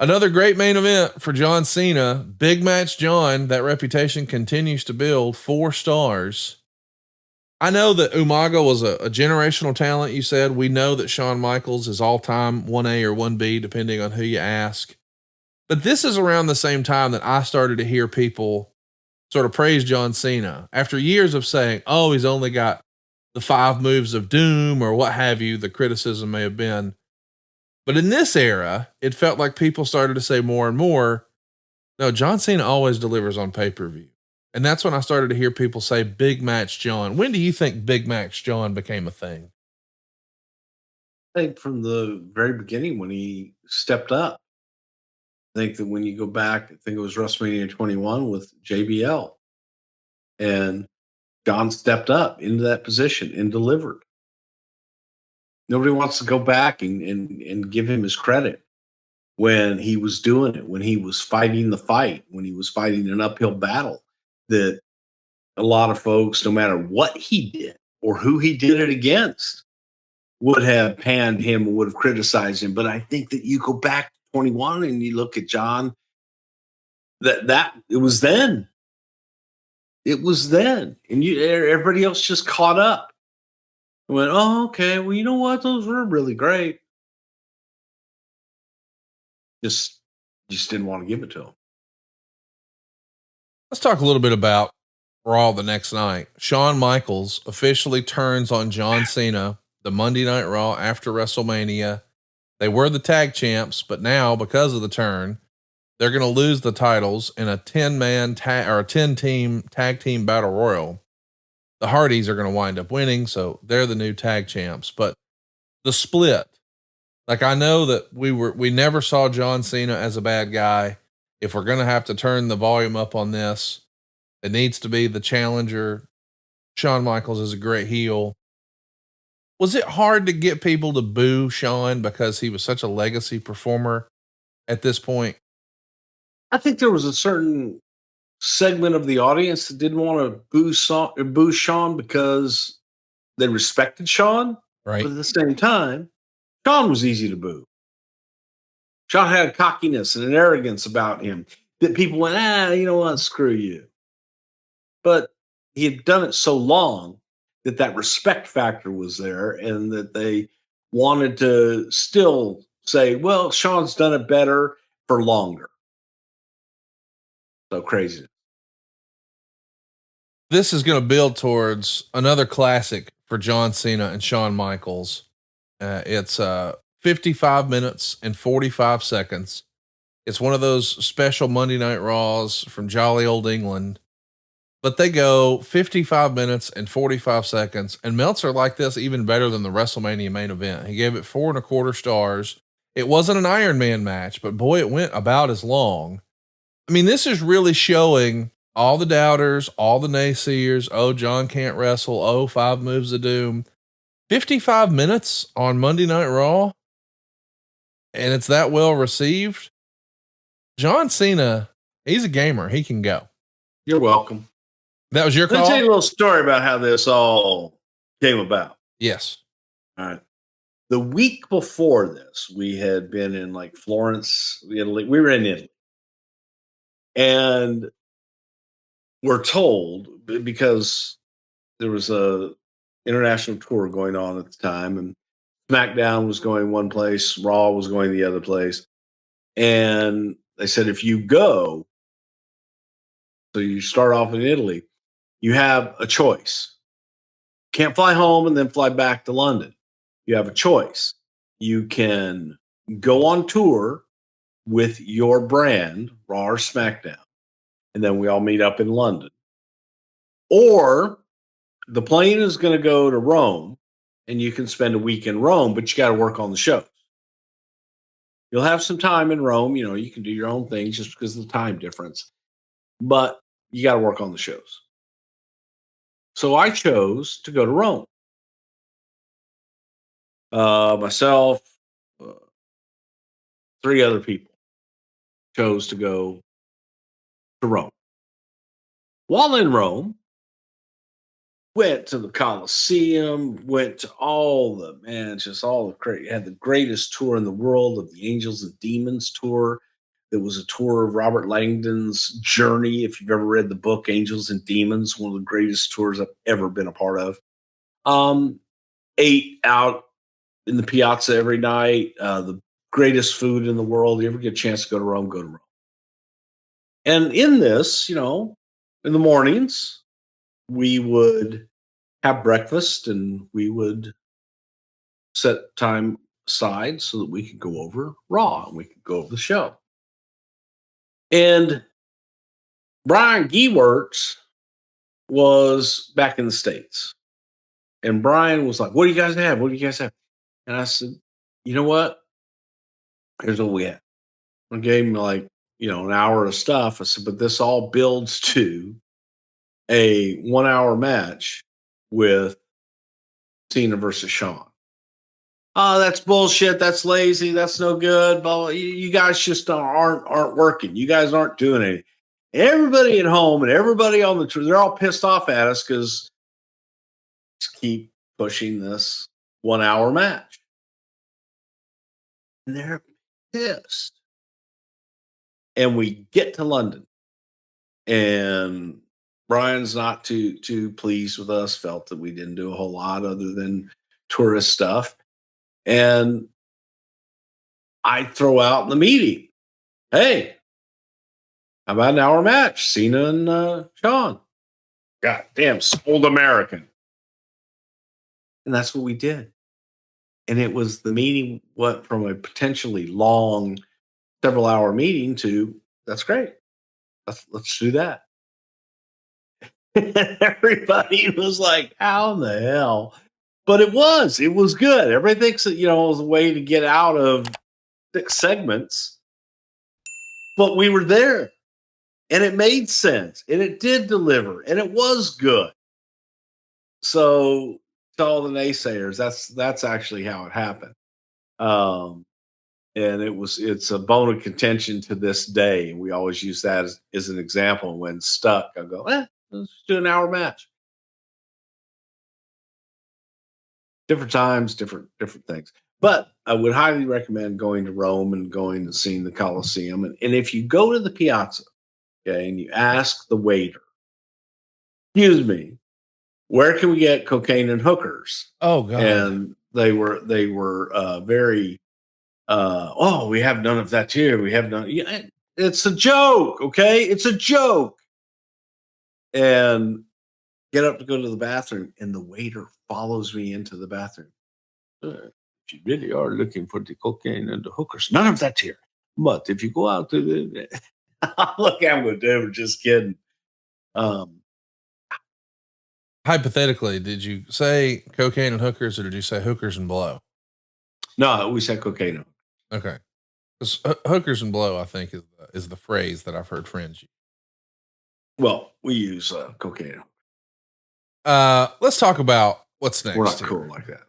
Another great main event for John Cena. Big match John. That reputation continues to build. 4 stars. I know that Umaga was a generational talent. You said we know that Shawn Michaels is all time 1A or 1B, depending on who you ask. But this is around the same time that I started to hear people sort of praise John Cena after years of saying, oh, he's only got the 5 moves of doom or what have you. The criticism may have been. But in this era, it felt like people started to say more and more, no, John Cena always delivers on pay per view. And that's when I started to hear people say big match John. When do you think big match John became a thing? I think from the very beginning when he stepped up. I think that when you go back, I think it was WrestleMania 21 with JBL, and John stepped up into that position and delivered. Nobody wants to go back and give him his credit when he was doing it, when he was fighting the fight, when he was fighting an uphill battle. That a lot of folks, no matter what he did or who he did it against, would have panned him or would have criticized him. But I think that you go back to 21 and you look at John, that it was then. It was then. And everybody else just caught up. And went, oh, okay, well, you know what? Those were really great. Just didn't want to give it to him. Let's talk a little bit about Raw the next night. Shawn Michaels officially turns on John Cena the Monday Night Raw after WrestleMania. They were the tag champs, but now because of the turn, they're going to lose the titles in a 10-man tag or a 10-team tag team battle royal. The Hardys are going to wind up winning, so they're the new tag champs. But the split, like I know that we never saw John Cena as a bad guy. If we're going to have to turn the volume up on this, it needs to be the challenger. Shawn Michaels is a great heel. Was it hard to get people to boo Shawn because he was such a legacy performer at this point? I think there was a certain segment of the audience that didn't want to boo Shawn because they respected Shawn. Right. But at the same time, Shawn was easy to boo. Shawn had a cockiness and an arrogance about him that people went, you know what, screw you. But he had done it so long that respect factor was there and that they wanted to still say, well, Shawn's done it better for longer. So crazy. This is going to build towards another classic for John Cena and Shawn Michaels. It's 55 minutes and 45 seconds. It's one of those special Monday Night Raws from jolly old England, but they go 55 minutes and 45 seconds. And Meltzer liked this even better than the WrestleMania main event. He gave it 4.25 stars. It wasn't an Iron Man match, but boy, it went about as long. I mean, this is really showing all the doubters, all the naysayers. Oh, John can't wrestle. Oh, 5 moves of doom. 55 minutes on Monday Night Raw. And it's that well received. John Cena, he's a gamer. He can go. You're welcome. That was your call? Let me tell you a little story about how this all came about. Yes. All right. The week before this, we had been in like Florence, Italy. We were in Italy. And we're told, because there was a international tour going on at the time, and SmackDown was going one place, Raw was going the other place. And they said, if you go, so you start off in Italy, you have a choice. Can't fly home and then fly back to London. You have a choice. You can go on tour with your brand, Raw or SmackDown, and then we all meet up in London. Or the plane is going to go to Rome, and you can spend a week in Rome, but you got to work on the shows. You'll have some time in Rome. You know, you can do your own things just because of the time difference, but you got to work on the shows. So I chose to go to Rome. Myself, 3 other people chose to go to Rome. While in Rome, went to the Colosseum, went to all the great, had the greatest tour in the world of the Angels and Demons tour. It was a tour of Robert Langdon's journey. If you've ever read the book Angels and Demons, one of the greatest tours I've ever been a part of. Ate out in the piazza every night. The greatest food in the world. You ever get a chance to go to Rome, go to Rome. And in this, in the mornings, we would have breakfast and we would set time aside so that we could go over Raw and we could go over the show. And Brian Geeworks was back in the States. And Brian was like, "What do you guys have? What do you guys have?" And I said, "You know what? Here's what we have." I gave him an hour of stuff. I said, "But this all builds to a 1 hour match with Cena versus Shawn." "Oh, that's bullshit. That's lazy. That's no good. Blah, blah. You guys just aren't working. You guys aren't doing anything." Everybody at home and everybody on the tour, they're all pissed off at us because keep pushing this 1 hour match. And they're pissed. And we get to London, and Brian's not too pleased with us, felt that we didn't do a whole lot other than tourist stuff. And I throw out in the meeting, "Hey, how about an hour match? Cena and Shawn." God damn, old American. And that's what we did. And it was the meeting went from a potentially long, several hour meeting to, "That's great. Let's do that." Everybody was like, "How in the hell?" But it was good. Everybody thinks that, it was a way to get out of 6 segments. But we were there and it made sense and it did deliver and it was good. So to all the naysayers, that's actually how it happened. And it's a bone of contention to this day. We always use that as an example. When stuck, I go, let's do an hour match. Different times, different things. But I would highly recommend going to Rome and going and seeing the Colosseum. And if you go to the piazza, okay, and you ask the waiter, "Excuse me, where can we get cocaine and hookers?" Oh God. And they were very "Oh, we have none of that here. We have none." Yeah, it's a joke, okay? It's a joke. And get up to go to the bathroom, and the waiter follows me into the bathroom. "If you really are looking for the cocaine and the hookers, none of that here. But if you go out to the..." Look, I'm going to do. We're just kidding. Hypothetically, did you say cocaine and hookers, or did you say hookers and blow? No, we said cocaine. Okay. Hookers and blow, I think, is the phrase that I've heard friends use. Well, we use cocaine. Let's talk about what's next. We're not here. cool like that.